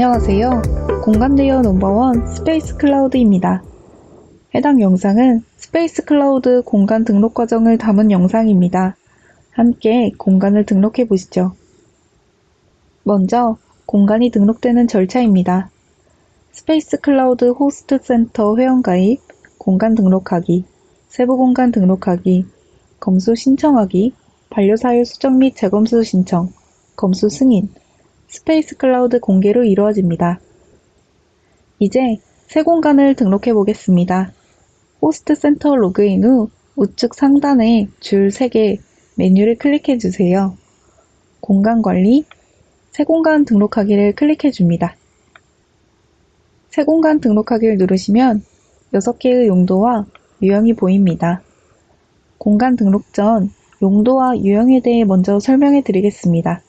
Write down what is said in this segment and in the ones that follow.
안녕하세요. 공간대여 넘버원 스페이스 클라우드입니다. 해당 영상은 스페이스 클라우드 공간 등록 과정을 담은 영상입니다. 함께 공간을 등록해 보시죠. 먼저 공간이 등록되는 절차입니다. 스페이스 클라우드 호스트 센터 회원가입, 공간 등록하기, 세부 공간 등록하기, 검수 신청하기, 반려사유 수정 및 재검수 신청, 검수 승인, 스페이스 클라우드 공개로 이루어집니다. 이제 새 공간을 등록해 보겠습니다. 호스트 센터 로그인 후 우측 상단에 줄 3개 메뉴를 클릭해 주세요. 공간 관리, 새 공간 등록하기를 클릭해 줍니다. 새 공간 등록하기를 누르시면 6개의 용도와 유형이 보입니다. 공간 등록 전 용도와 유형에 대해 먼저 설명해 드리겠습니다.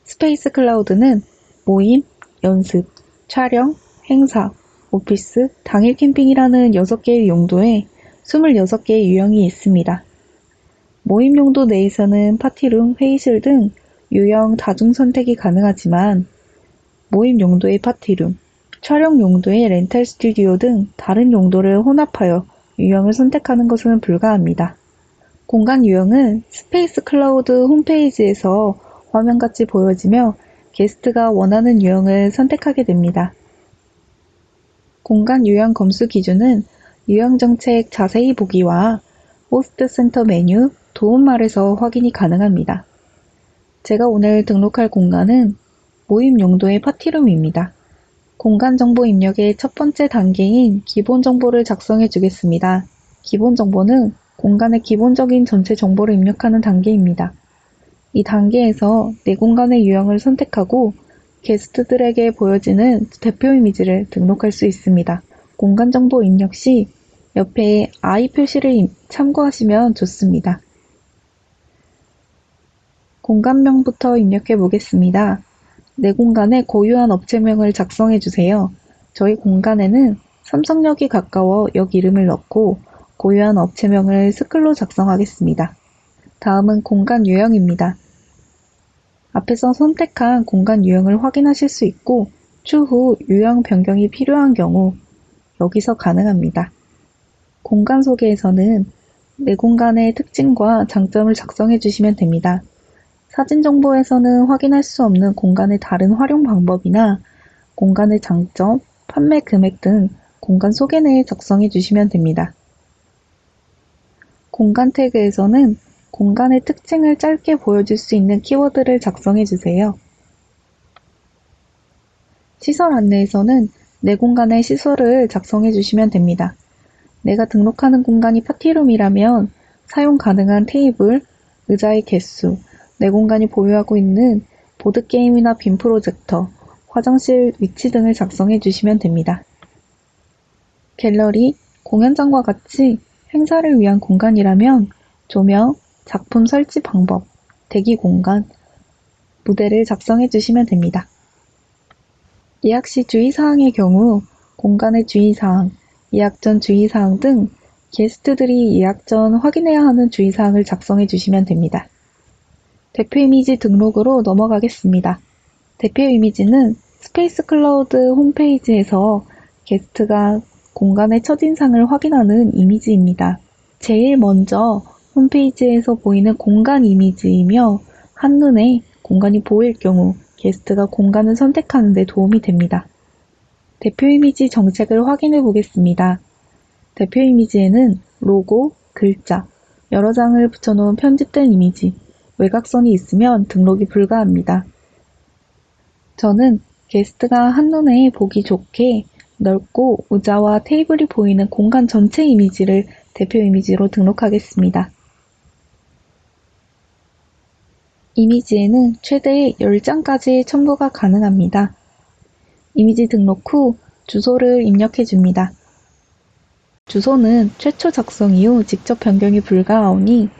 스페이스 클라우드는 모임, 연습, 촬영, 행사, 오피스, 당일 캠핑이라는 6개의 용도에 26개의 유형이 있습니다. 모임 용도 내에서는 파티룸, 회의실 등 유형 다중 선택이 가능하지만 모임 용도의 파티룸, 촬영 용도의 렌탈 스튜디오 등 다른 용도를 혼합하여 유형을 선택하는 것은 불가합니다. 공간 유형은 스페이스 클라우드 홈페이지에서 화면같이 보여지며 게스트가 원하는 유형을 선택하게 됩니다. 공간 유형 검수 기준은 유형 정책 자세히 보기와 호스트 센터 메뉴 도움말에서 확인이 가능합니다. 제가 오늘 등록할 공간은 모임 용도의 파티룸입니다. 공간 정보 입력의 첫 번째 단계인 기본 정보를 작성해 주겠습니다. 기본 정보는 공간의 기본적인 전체 정보를 입력하는 단계입니다. 이 단계에서 내 공간의 유형을 선택하고 게스트들에게 보여지는 대표 이미지를 등록할 수 있습니다. 공간 정보 입력 시 옆에 I 표시를 참고하시면 좋습니다. 공간명부터 입력해 보겠습니다. 내 공간의 고유한 업체명을 작성해 주세요. 저희 공간에는 삼성역이 가까워 역 이름을 넣고 고유한 업체명을 스클로 작성하겠습니다. 다음은 공간 유형입니다. 앞에서 선택한 공간 유형을 확인하실 수 있고 추후 유형 변경이 필요한 경우 여기서 가능합니다. 공간 소개에서는 내 공간의 특징과 장점을 작성해 주시면 됩니다. 사진 정보에서는 확인할 수 없는 공간의 다른 활용 방법이나 공간의 장점, 판매 금액 등 공간 소개 내에 작성해 주시면 됩니다. 공간 태그에서는 공간의 특징을 짧게 보여줄 수 있는 키워드를 작성해 주세요. 시설 안내에서는 내 공간의 시설을 작성해 주시면 됩니다. 내가 등록하는 공간이 파티룸이라면 사용 가능한 테이블, 의자의 개수, 내 공간이 보유하고 있는 보드게임이나 빔 프로젝터, 화장실 위치 등을 작성해 주시면 됩니다. 갤러리, 공연장과 같이 행사를 위한 공간이라면 조명, 작품 설치 방법, 대기 공간, 무대를 작성해 주시면 됩니다. 예약 시 주의사항의 경우 공간의 주의사항, 예약 전 주의사항 등 게스트들이 예약 전 확인해야 하는 주의사항을 작성해 주시면 됩니다. 대표 이미지 등록으로 넘어가겠습니다. 대표 이미지는 스페이스 클라우드 홈페이지에서 게스트가 공간의 첫인상을 확인하는 이미지입니다. 제일 먼저 홈페이지에서 보이는 공간 이미지이며 한눈에 공간이 보일 경우 게스트가 공간을 선택하는 데 도움이 됩니다. 대표 이미지 정책을 확인해 보겠습니다. 대표 이미지에는 로고, 글자, 여러 장을 붙여놓은 편집된 이미지, 외곽선이 있으면 등록이 불가합니다. 저는 게스트가 한눈에 보기 좋게 넓고 의자와 테이블이 보이는 공간 전체 이미지를 대표 이미지로 등록하겠습니다. 이미지에는 최대 10장까지 첨부가 가능합니다. 이미지 등록 후 주소를 입력해 줍니다. 주소는 최초 작성 이후 직접 변경이 불가하오니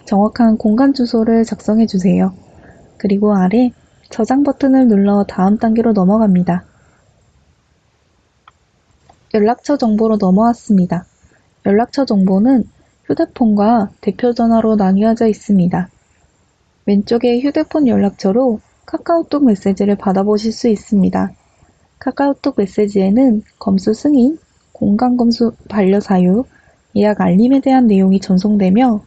정확한 공간 주소를 작성해 주세요. 그리고 아래 저장 버튼을 눌러 다음 단계로 넘어갑니다. 연락처 정보로 넘어왔습니다. 연락처 정보는 휴대폰과 대표 전화로 나뉘어져 있습니다. 왼쪽에 휴대폰 연락처로 카카오톡 메시지를 받아보실 수 있습니다. 카카오톡 메시지에는 검수 승인, 공간 검수 반려 사유, 예약 알림에 대한 내용이 전송되며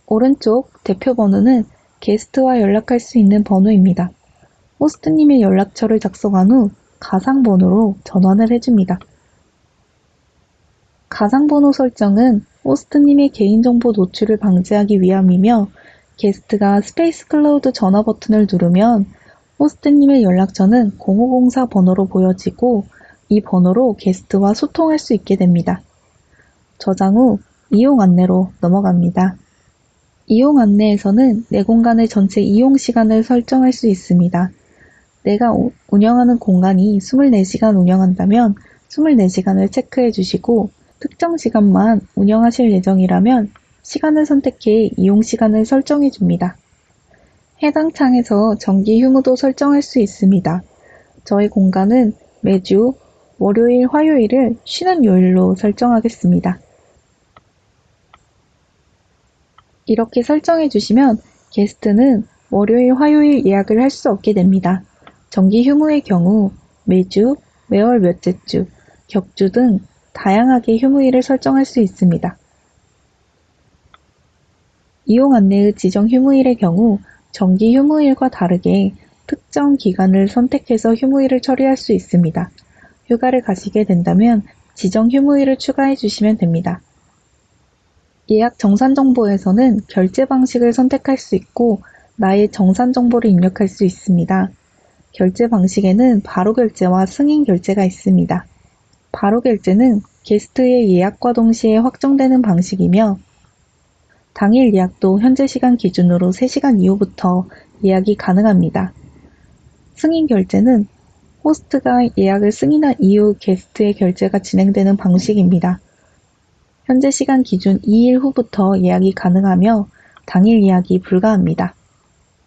오른쪽 대표 번호는 게스트와 연락할 수 있는 번호입니다. 호스트님의 연락처를 작성한 후 가상번호로 전환을 해줍니다. 가상번호 설정은 호스트님의 개인정보 노출을 방지하기 위함이며 게스트가 스페이스 클라우드 전화 버튼을 누르면 호스트님의 연락처는 0504 번호로 보여지고 이 번호로 게스트와 소통할 수 있게 됩니다. 저장 후 이용 안내로 넘어갑니다. 이용 안내에서는 내 공간의 전체 이용 시간을 설정할 수 있습니다. 내가 운영하는 공간이 24시간 운영한다면 24시간을 체크해 주시고 특정 시간만 운영하실 예정이라면 시간을 선택해 이용 시간을 설정해 줍니다. 해당 창에서 정기 휴무도 설정할 수 있습니다. 저희 공간은 매주 월요일, 화요일을 쉬는 요일로 설정하겠습니다. 이렇게 설정해 주시면 게스트는 월요일, 화요일 예약을 할 수 없게 됩니다. 정기 휴무의 경우 매주, 매월 몇째 주, 격주 등 다양하게 휴무일을 설정할 수 있습니다. 이용 안내의 지정 휴무일의 경우 정기 휴무일과 다르게 특정 기간을 선택해서 휴무일을 처리할 수 있습니다. 휴가를 가시게 된다면 지정 휴무일을 추가해 주시면 됩니다. 예약 정산 정보에서는 결제 방식을 선택할 수 있고 나의 정산 정보를 입력할 수 있습니다. 결제 방식에는 바로 결제와 승인 결제가 있습니다. 바로 결제는 게스트의 예약과 동시에 확정되는 방식이며 당일 예약도 현재 시간 기준으로 3시간 이후부터 예약이 가능합니다. 승인 결제는 호스트가 예약을 승인한 이후 게스트의 결제가 진행되는 방식입니다. 현재 시간 기준 2일 후부터 예약이 가능하며 당일 예약이 불가합니다.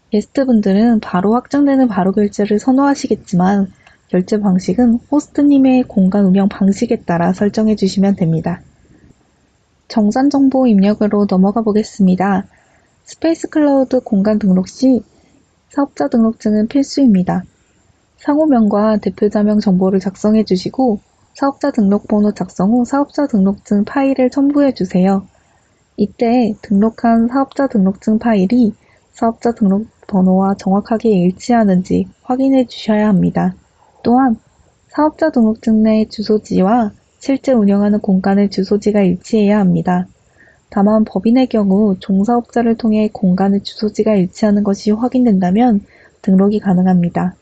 게스트분들은 바로 확정되는 바로 결제를 선호하시겠지만 결제 방식은 호스트님의 공간 운영 방식에 따라 설정해 주시면 됩니다. 정산 정보 입력으로 넘어가 보겠습니다. 스페이스 클라우드 공간 등록 시 사업자 등록증은 필수입니다. 상호명과 대표자명 정보를 작성해 주시고 사업자 등록번호 작성 후 사업자 등록증 파일을 첨부해 주세요. 이때 등록한 사업자 등록증 파일이 사업자 등록번호와 정확하게 일치하는지 확인해 주셔야 합니다. 또한 사업자 등록증 내 주소지와 실제 운영하는 공간의 주소지가 일치해야 합니다. 다만 법인의 경우 종사업자를 통해 공간의 주소지가 일치하는 것이 확인된다면 등록이 가능합니다.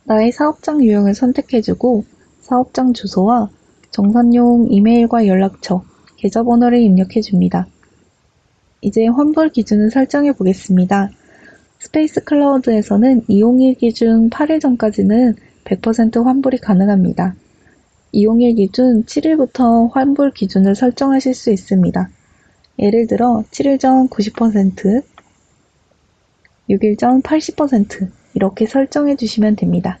나의 사업장 유형을 선택해주고 사업장 주소와 정산용 이메일과 연락처, 계좌번호를 입력해줍니다. 이제 환불 기준을 설정해 보겠습니다. 스페이스 클라우드에서는 이용일 기준 8일 전까지는 100% 환불이 가능합니다. 이용일 기준 7일부터 환불 기준을 설정하실 수 있습니다. 예를 들어 7일 전 90%, 6일 전 80% 이렇게 설정해 주시면 됩니다.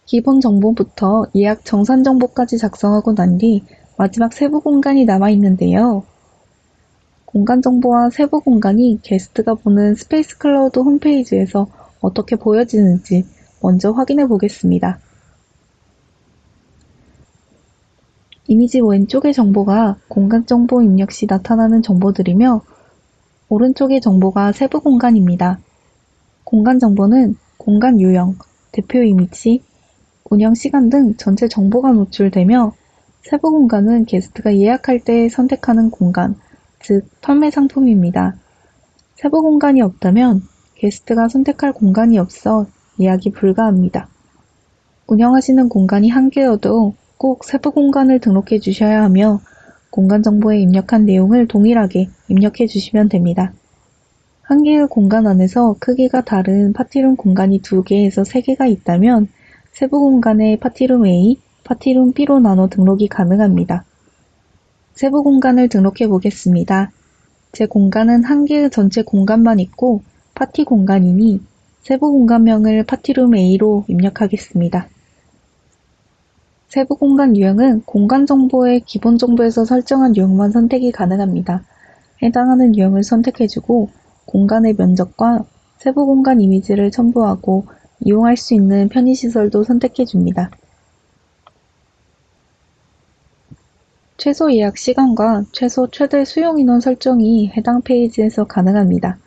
기본 정보부터 예약 정산 정보까지 작성하고 난 뒤 마지막 세부 공간이 남아 있는데요. 공간 정보와 세부 공간이 게스트가 보는 스페이스 클라우드 홈페이지에서 어떻게 보여지는지 먼저 확인해 보겠습니다. 이미지 왼쪽의 정보가 공간 정보 입력 시 나타나는 정보들이며 오른쪽의 정보가 세부 공간입니다. 공간 정보는 공간 유형, 대표 이미지, 운영 시간 등 전체 정보가 노출되며 세부 공간은 게스트가 예약할 때 선택하는 공간, 즉 판매 상품입니다. 세부 공간이 없다면 게스트가 선택할 공간이 없어 예약이 불가합니다. 운영하시는 공간이 한 개여도 꼭 세부 공간을 등록해 주셔야 하며 공간 정보에 입력한 내용을 동일하게 입력해 주시면 됩니다. 한 개의 공간 안에서 크기가 다른 파티룸 공간이 2개에서 3개가 있다면 세부 공간에 파티룸 A, 파티룸 B로 나눠 등록이 가능합니다. 세부 공간을 등록해 보겠습니다. 제 공간은 한 개의 전체 공간만 있고 파티 공간이니 세부 공간명을 파티룸 A로 입력하겠습니다. 세부 공간 유형은 공간 정보의 기본 정보에서 설정한 유형만 선택이 가능합니다. 해당하는 유형을 선택해주고 공간의 면적과 세부 공간 이미지를 첨부하고 이용할 수 있는 편의시설도 선택해 줍니다. 최소 예약 시간과 최소 최대 수용 인원 설정이 해당 페이지에서 가능합니다.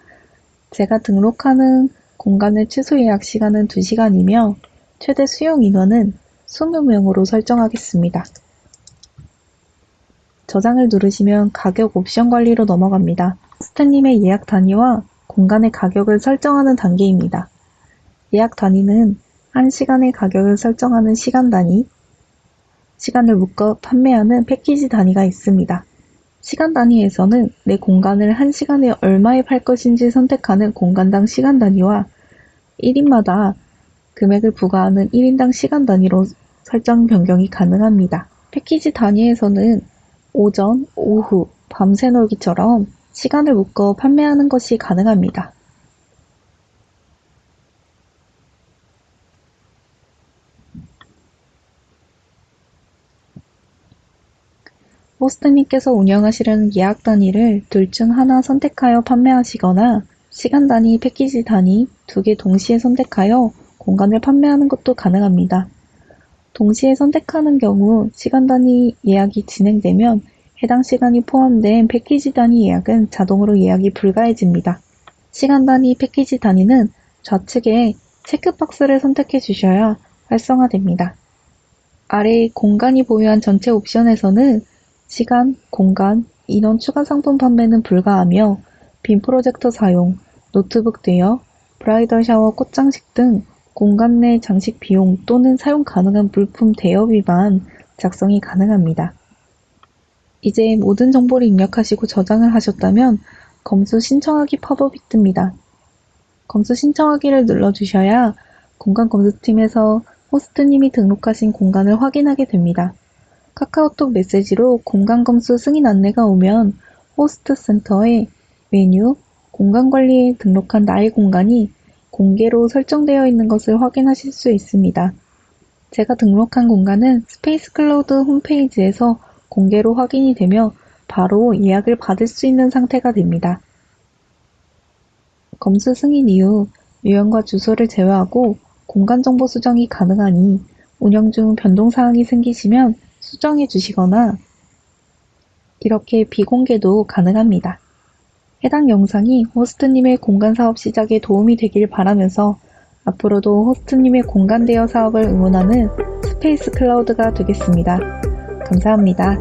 제가 등록하는 공간의 최소 예약 시간은 2시간이며 최대 수용 인원은 20명으로 설정하겠습니다. 저장을 누르시면 가격 옵션 관리로 넘어갑니다. 호스트님의 예약 단위와 공간의 가격을 설정하는 단계입니다. 예약 단위는 1시간의 가격을 설정하는 시간 단위, 시간을 묶어 판매하는 패키지 단위가 있습니다. 시간 단위에서는 내 공간을 1시간에 얼마에 팔 것인지 선택하는 공간당 시간 단위와 1인마다 금액을 부과하는 1인당 시간 단위로 설정 변경이 가능합니다. 패키지 단위에서는 오전, 오후, 밤새 놀기처럼 시간을 묶어 판매하는 것이 가능합니다. 호스트님께서 운영하시려는 예약 단위를 둘 중 하나 선택하여 판매하시거나 시간 단위, 패키지 단위 2개 동시에 선택하여 공간을 판매하는 것도 가능합니다. 동시에 선택하는 경우 시간 단위 예약이 진행되면 해당 시간이 포함된 패키지 단위 예약은 자동으로 예약이 불가해집니다. 시간 단위 패키지 단위는 좌측에 체크박스를 선택해 주셔야 활성화됩니다. 아래 공간이 보유한 전체 옵션에서는 시간, 공간, 인원 추가 상품 판매는 불가하며 빔 프로젝터 사용, 노트북 대여, 브라이덜 샤워 꽃장식 등 공간 내 장식 비용 또는 사용 가능한 물품 대여비만 작성이 가능합니다. 이제 모든 정보를 입력하시고 저장을 하셨다면 검수 신청하기 팝업이 뜹니다. 검수 신청하기를 눌러주셔야 공간 검수팀에서 호스트님이 등록하신 공간을 확인하게 됩니다. 카카오톡 메시지로 공간 검수 승인 안내가 오면 호스트 센터의 메뉴, 공간 관리에 등록한 나의 공간이 공개로 설정되어 있는 것을 확인하실 수 있습니다. 제가 등록한 공간은 스페이스 클라우드 홈페이지에서 공개로 확인이 되며 바로 예약을 받을 수 있는 상태가 됩니다. 검수 승인 이후 유형과 주소를 제외하고 공간 정보 수정이 가능하니 운영 중 변동사항이 생기시면 수정해 주시거나 이렇게 비공개도 가능합니다. 해당 영상이 호스트님의 공간 사업 시작에 도움이 되길 바라면서 앞으로도 호스트님의 공간 대여 사업을 응원하는 스페이스 클라우드가 되겠습니다. 감사합니다.